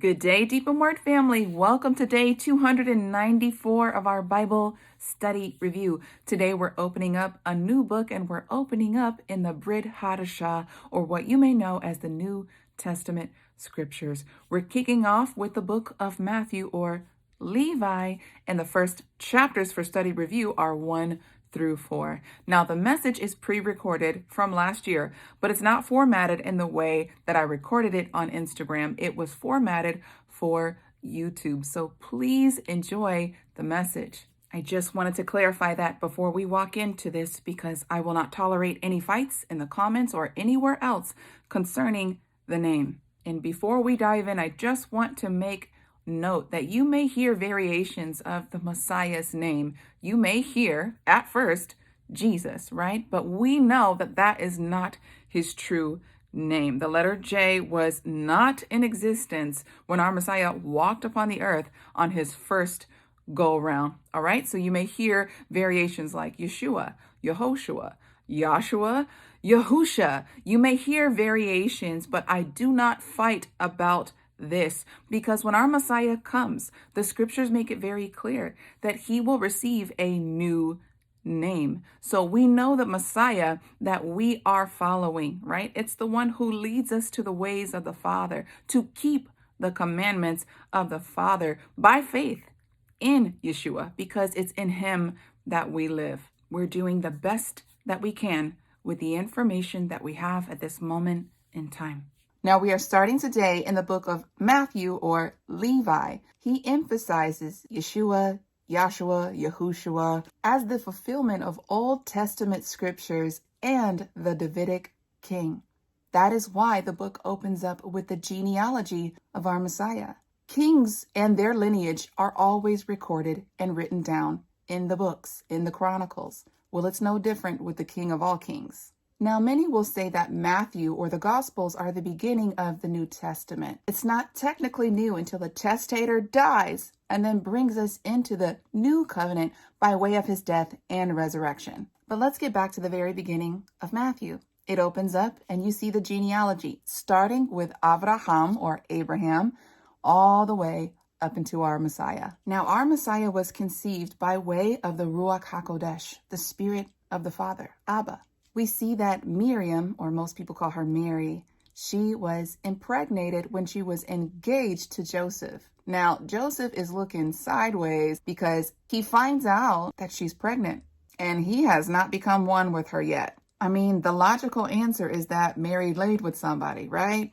Good day, Deep and Word family. Welcome to day 294 of our Bible study review. Today we're opening up a new book and we're opening up in the Brit Hadashah, or what you may know as the New Testament Scriptures. We're kicking off with the book of Matthew or Levi, and the first chapters for study review are 1 through 4. Now, the message is pre-recorded from last year, but it's not formatted in the way that I recorded it on Instagram. It was formatted for YouTube. So please enjoy the message. I just wanted to clarify that before we walk into this, because I will not tolerate any fights in the comments or anywhere else concerning the name. And before we dive in, I just want to make note that you may hear variations of the Messiah's name. You may hear at first Jesus, right? But we know that that is not his true name. The letter J was not in existence when our Messiah walked upon the earth on his first go around. All right. So you may hear variations like Yeshua, Yehoshua, Yahshua, Yahusha. You may hear variations, but I do not fight about this, because when our Messiah comes, the scriptures make it very clear that he will receive a new name. So we know the Messiah that we are following, right? It's the one who leads us to the ways of the Father, to keep the commandments of the Father by faith in Yeshua, because it's in him that we live. We're doing the best that we can with the information that we have at this moment in time. Now, we are starting today in the book of Matthew or Levi. He emphasizes Yeshua, Yahshua, Yahushua as the fulfillment of Old Testament scriptures and the Davidic king. That is why the book opens up with the genealogy of our Messiah. Kings and their lineage are always recorded and written down in the books, in the Chronicles. Well, it's no different with the King of all kings. Now, many will say that Matthew or the Gospels are the beginning of the New Testament. It's not technically new until the testator dies and then brings us into the new covenant by way of his death and resurrection. But let's get back to the very beginning of Matthew. It opens up and you see the genealogy, starting with Avraham or Abraham, all the way up into our Messiah. Now, our Messiah was conceived by way of the Ruach HaKodesh, the Spirit of the Father, Abba. We see that Miriam, or most people call her Mary, she was impregnated when she was engaged to Joseph. Now, Joseph is looking sideways because he finds out that she's pregnant and he has not become one with her yet. I mean, the logical answer is that Mary laid with somebody, right?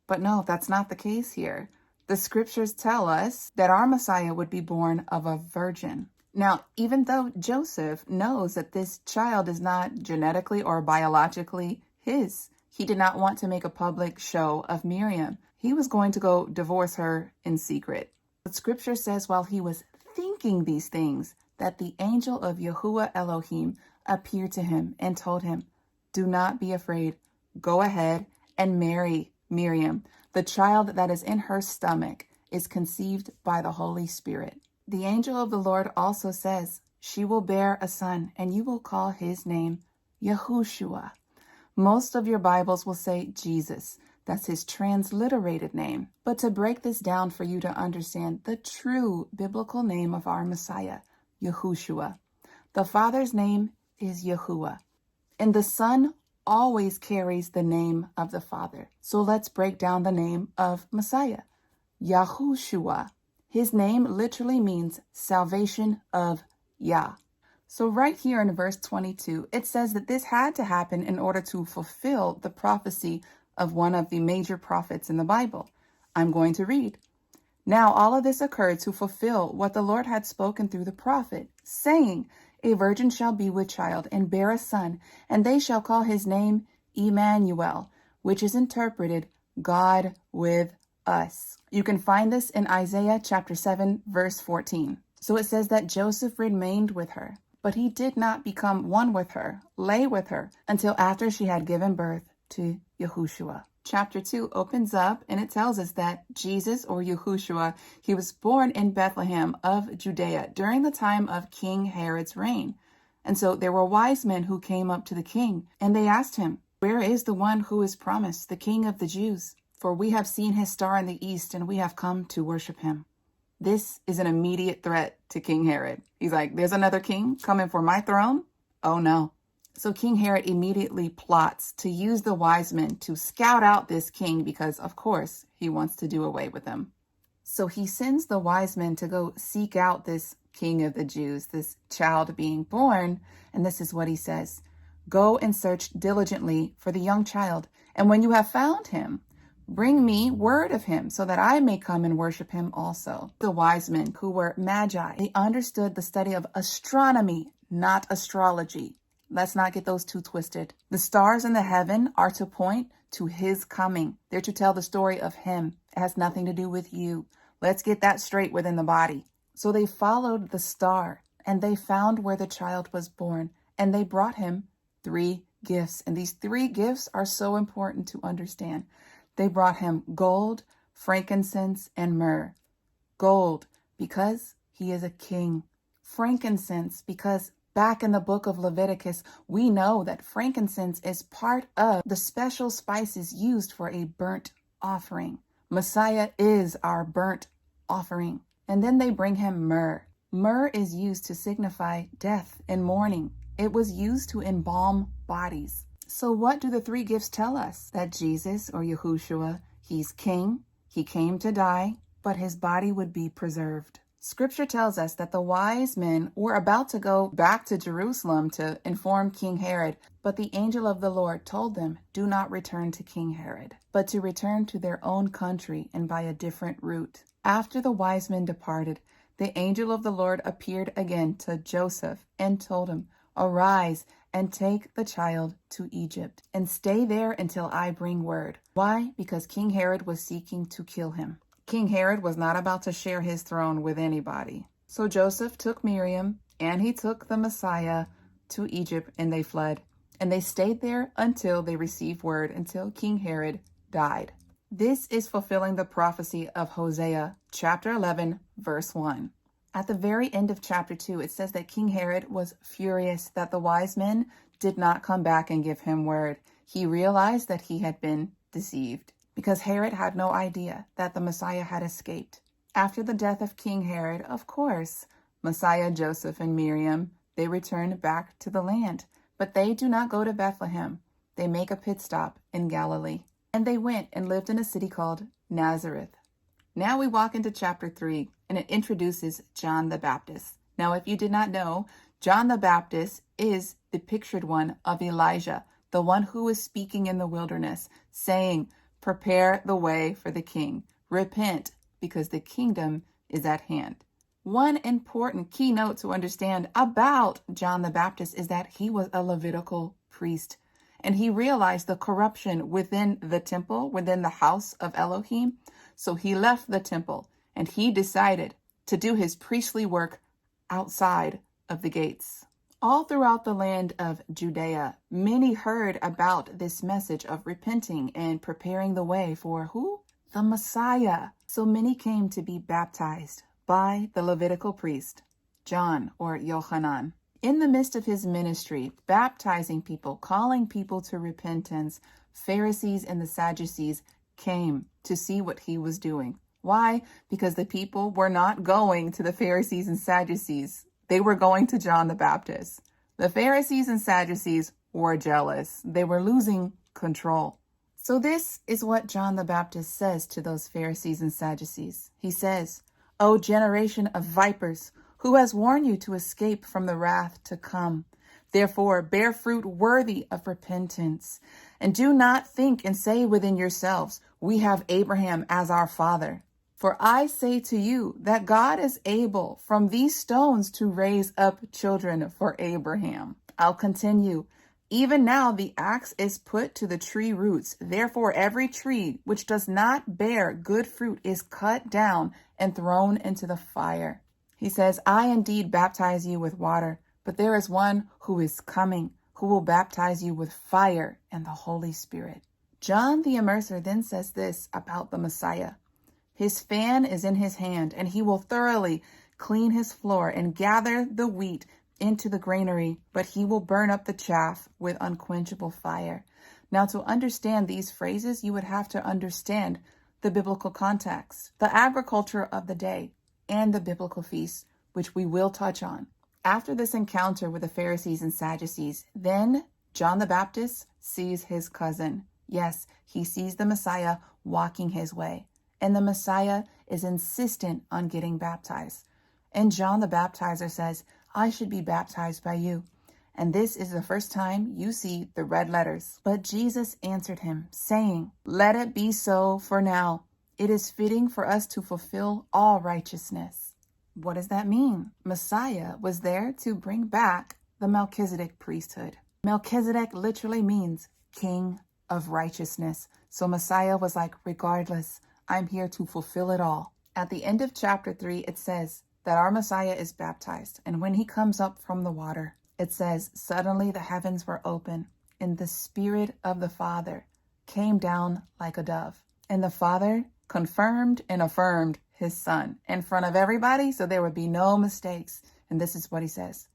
But no, that's not the case here. The scriptures tell us that our Messiah would be born of a virgin. Now, even though Joseph knows that this child is not genetically or biologically his, he did not want to make a public show of Miriam. He was going to go divorce her in secret. But scripture says while he was thinking these things, that the angel of Yahuwah Elohim appeared to him and told him, "Do not be afraid. Go ahead and marry Miriam. The child that is in her stomach is conceived by the Holy Spirit." The angel of the Lord also says, "She will bear a son, and you will call his name Yahushua." Most of your Bibles will say Jesus. That's his transliterated name. But to break this down for you to understand the true biblical name of our Messiah, Yahushua, the Father's name is Yahuwah, and the Son always carries the name of the Father. So let's break down the name of Messiah, Yahushua. His name literally means salvation of Yah. So right here in verse 22, it says that this had to happen in order to fulfill the prophecy of one of the major prophets in the Bible. I'm going to read. Now all of this occurred to fulfill what the Lord had spoken through the prophet, saying, "A virgin shall be with child and bear a son, and they shall call his name Emmanuel," which is interpreted God with us. You can find this in Isaiah chapter 7, verse 14. So it says that Joseph remained with her, but he did not become one with her, lay with her, until after she had given birth to Yahushua. Chapter 2 opens up and it tells us that Jesus, or Yahushua, he was born in Bethlehem of Judea during the time of King Herod's reign. And so there were wise men who came up to the king and they asked him, "Where is the one who is promised, the King of the Jews?" for we have seen his star in the east, and we have come to worship him." This is an immediate threat to King Herod. He's like, there's another king coming for my throne? Oh no. So King Herod immediately plots to use the wise men to scout out this king because, of course, he wants to do away with him. So he sends the wise men to go seek out this king of the Jews, this child being born. And this is what he says: "Go and search diligently for the young child. And when you have found him, bring me word of him so that I may come and worship him also." The wise men, who were magi, they understood the study of astronomy, not astrology. Let's not get those two twisted. The stars in the heaven are to point to his coming. They're to tell the story of him. It has nothing to do with you. Let's get that straight within the body. So they followed the star and they found where the child was born, and they brought him 3 gifts. And these 3 gifts are so important to understand. They brought him gold, frankincense, and myrrh. Gold, because he is a king. Frankincense, because back in the book of Leviticus, we know that frankincense is part of the special spices used for a burnt offering. Messiah is our burnt offering. And then they bring him myrrh. Myrrh is used to signify death and mourning. It was used to embalm bodies. So what do the 3 gifts tell us? That Jesus, or Yahushua, he's king, he came to die, but his body would be preserved. Scripture tells us that the wise men were about to go back to Jerusalem to inform King Herod, but the angel of the Lord told them, do not return to King Herod, but to return to their own country and by a different route. After the wise men departed, the angel of the Lord appeared again to Joseph and told him, "Arise and take the child to Egypt and stay there until I bring word." Why? Because King Herod was seeking to kill him. King Herod was not about to share his throne with anybody. So Joseph took Miriam and he took the Messiah to Egypt, and they fled. And they stayed there until they received word, until King Herod died. This is fulfilling the prophecy of Hosea chapter 11, verse 1. At the very end of chapter 2, it says that King Herod was furious that the wise men did not come back and give him word. He realized that he had been deceived because Herod had no idea that the Messiah had escaped. After the death of King Herod, of course, Messiah, Joseph, and Miriam, they returned back to the land. But they do not go to Bethlehem. They make a pit stop in Galilee. And they went and lived in a city called Nazareth. Now we walk into chapter 3, and it introduces John the Baptist. Now, if you did not know, John the Baptist is the pictured one of Elijah, the one who is speaking in the wilderness, saying, "Prepare the way for the king. Repent, because the kingdom is at hand." One important keynote to understand about John the Baptist is that he was a Levitical priest, and he realized the corruption within the temple, within the house of Elohim. So he left the temple and he decided to do his priestly work outside of the gates. All throughout the land of Judea, many heard about this message of repenting and preparing the way for who? The Messiah. So many came to be baptized by the Levitical priest, John or Yohanan. In the midst of his ministry, baptizing people, calling people to repentance, Pharisees and the Sadducees came to see what he was doing. Why? Because the people were not going to the Pharisees and Sadducees. They were going to John the Baptist. The Pharisees and Sadducees were jealous. They were losing control. So this is what John the Baptist says to those Pharisees and Sadducees. He says, "O generation of vipers, who has warned you to escape from the wrath to come? Therefore, bear fruit worthy of repentance. And do not think and say within yourselves, 'We have Abraham as our father.' For I say to you that God is able from these stones to raise up children for Abraham." I'll continue. "Even now the axe is put to the tree roots. Therefore, every tree which does not bear good fruit is cut down and thrown into the fire." He says, "I indeed baptize you with water, but there is one who is coming, who will baptize you with fire and the Holy Spirit." John the Immerser then says this about the Messiah. "His fan is in his hand, and he will thoroughly clean his floor and gather the wheat into the granary, but he will burn up the chaff with unquenchable fire. Now, to understand these phrases, you would have to understand the biblical context, the agriculture of the day, and the biblical feasts, which we will touch on. After this encounter with the Pharisees and Sadducees, then John the Baptist sees his cousin. Yes, he sees the Messiah walking his way, and the Messiah is insistent on getting baptized. And John the Baptizer says, I should be baptized by you. And this is the first time you see the red letters. But Jesus answered him, saying, let it be so for now. It is fitting for us to fulfill all righteousness. What does that mean? Messiah was there to bring back the Melchizedek priesthood. Melchizedek literally means king of righteousness. So Messiah was like, regardless, I'm here to fulfill it all. At the end of chapter 3, it says that our Messiah is baptized. And when he comes up from the water, it says, suddenly the heavens were open, and the Spirit of the Father came down like a dove. And the Father confirmed and affirmed his Son in front of everybody, so there would be no mistakes. And this is what he says.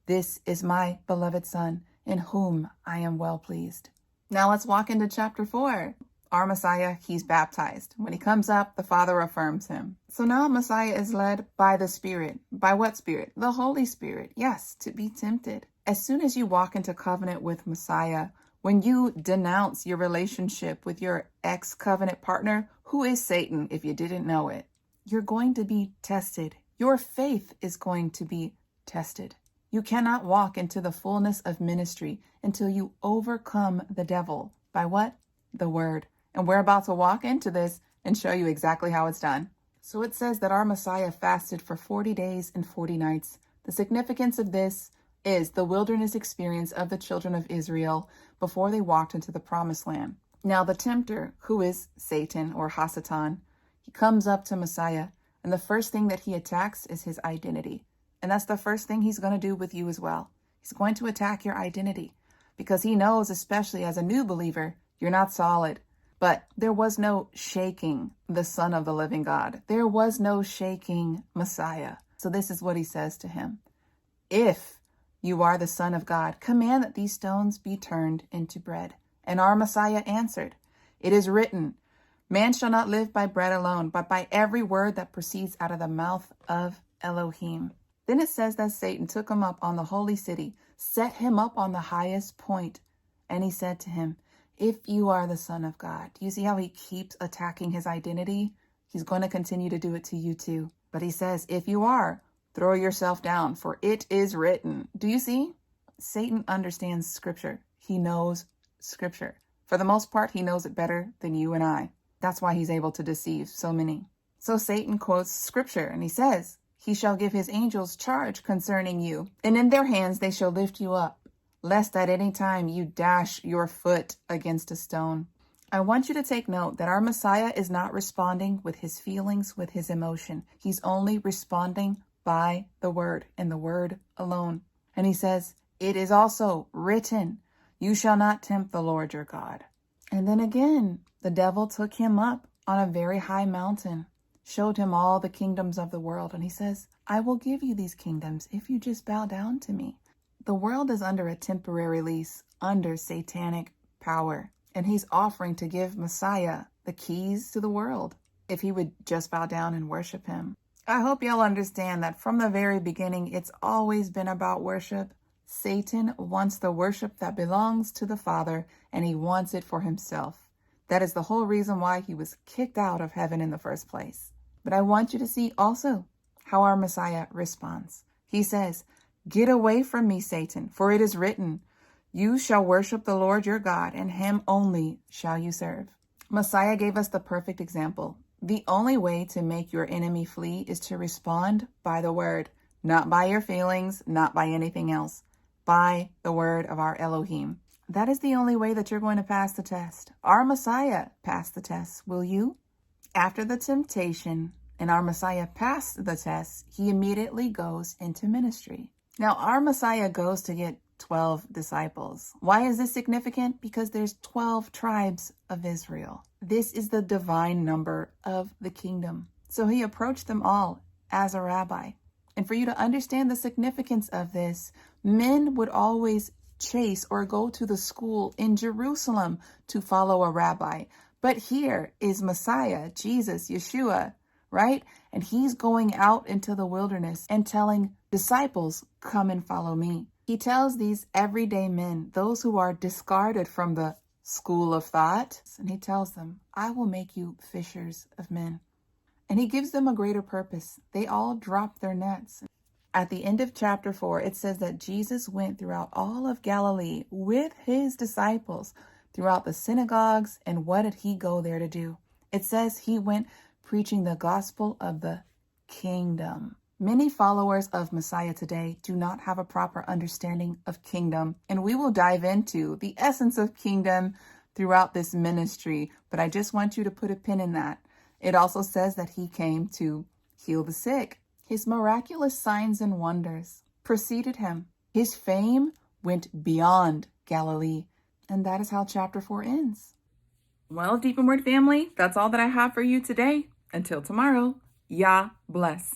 This is my beloved Son, in whom I am well pleased. Now let's walk into chapter 4. Our Messiah, he's baptized. When he comes up, the Father affirms him. So now Messiah is led by the Spirit. By what Spirit? The Holy Spirit. Yes, to be tempted. As soon as you walk into covenant with Messiah, when you denounce your relationship with your ex-covenant partner, who is Satan, if you didn't know it, you're going to be tested. Your faith is going to be tested. You cannot walk into the fullness of ministry until you overcome the devil. By what? The word. And we're about to walk into this and show you exactly how it's done. So it says that our Messiah fasted for 40 days and 40 nights. The significance of this is the wilderness experience of the children of Israel before they walked into the promised land. Now the tempter, who is Satan or Hasatan, he comes up to Messiah, and the first thing that he attacks is his identity. And that's the first thing he's going to do with you as well. He's going to attack your identity because he knows, especially as a new believer, you're not solid. But there was no shaking the Son of the living God. There was no shaking Messiah. So this is what he says to him. If you are the Son of God, command that these stones be turned into bread. And our Messiah answered, it is written, man shall not live by bread alone, but by every word that proceeds out of the mouth of Elohim. Then it says that Satan took him up on the holy city, set him up on the highest point, and he said to him, if you are the Son of God. Do you see how he keeps attacking his identity? He's going to continue to do it to you too. But he says, if you are, throw yourself down, for it is written. Do you see? Satan understands Scripture. He knows Scripture. For the most part, he knows it better than you and I. That's why he's able to deceive so many. So Satan quotes Scripture, and he says, he shall give his angels charge concerning you, and in their hands they shall lift you up, lest at any time you dash your foot against a stone. I want you to take note that our Messiah is not responding with his feelings, with his emotion. He's only responding by the word and the word alone. And he says, it is also written, you shall not tempt the Lord your God. And then again, the devil took him up on a very high mountain, showed him all the kingdoms of the world. And he says, I will give you these kingdoms if you just bow down to me. The world is under a temporary lease, under satanic power. And he's offering to give Messiah the keys to the world if he would just bow down and worship him. I hope y'all understand that from the very beginning, it's always been about worship. Satan wants the worship that belongs to the Father, and he wants it for himself. That is the whole reason why he was kicked out of heaven in the first place. But I want you to see also how our Messiah responds. He says, get away from me, Satan, for it is written, you shall worship the Lord your God, and him only shall you serve. Messiah gave us the perfect example. The only way to make your enemy flee is to respond by the word, not by your feelings, not by anything else, by the word of our Elohim. That is the only way that you're going to pass the test. Our Messiah passed the test. Will you? After the temptation and our Messiah passed the test, he immediately goes into ministry. Now, our Messiah goes to get 12 disciples. Why is this significant? Because there's 12 tribes of Israel. This is the divine number of the kingdom. So he approached them all as a rabbi. And for you to understand the significance of this, men would always chase or go to the school in Jerusalem to follow a rabbi. But here is Messiah, Jesus, Yeshua, right? And he's going out into the wilderness and telling disciples, come and follow me. He tells these everyday men, those who are discarded from the school of thought, and he tells them, I will make you fishers of men. And he gives them a greater purpose. They all drop their nets. At the end of chapter 4, it says that Jesus went throughout all of Galilee with his disciples, throughout the synagogues. And what did he go there to do? It says he went preaching the gospel of the kingdom. Many followers of Messiah today do not have a proper understanding of kingdom, and we will dive into the essence of kingdom throughout this ministry, but I just want you to put a pin in that. It also says that he came to heal the sick. His miraculous signs and wonders preceded him. His fame went beyond Galilee, and that is how chapter 4 ends. Well, Deep in Word family, that's all that I have for you today. Until tomorrow, Yah bless.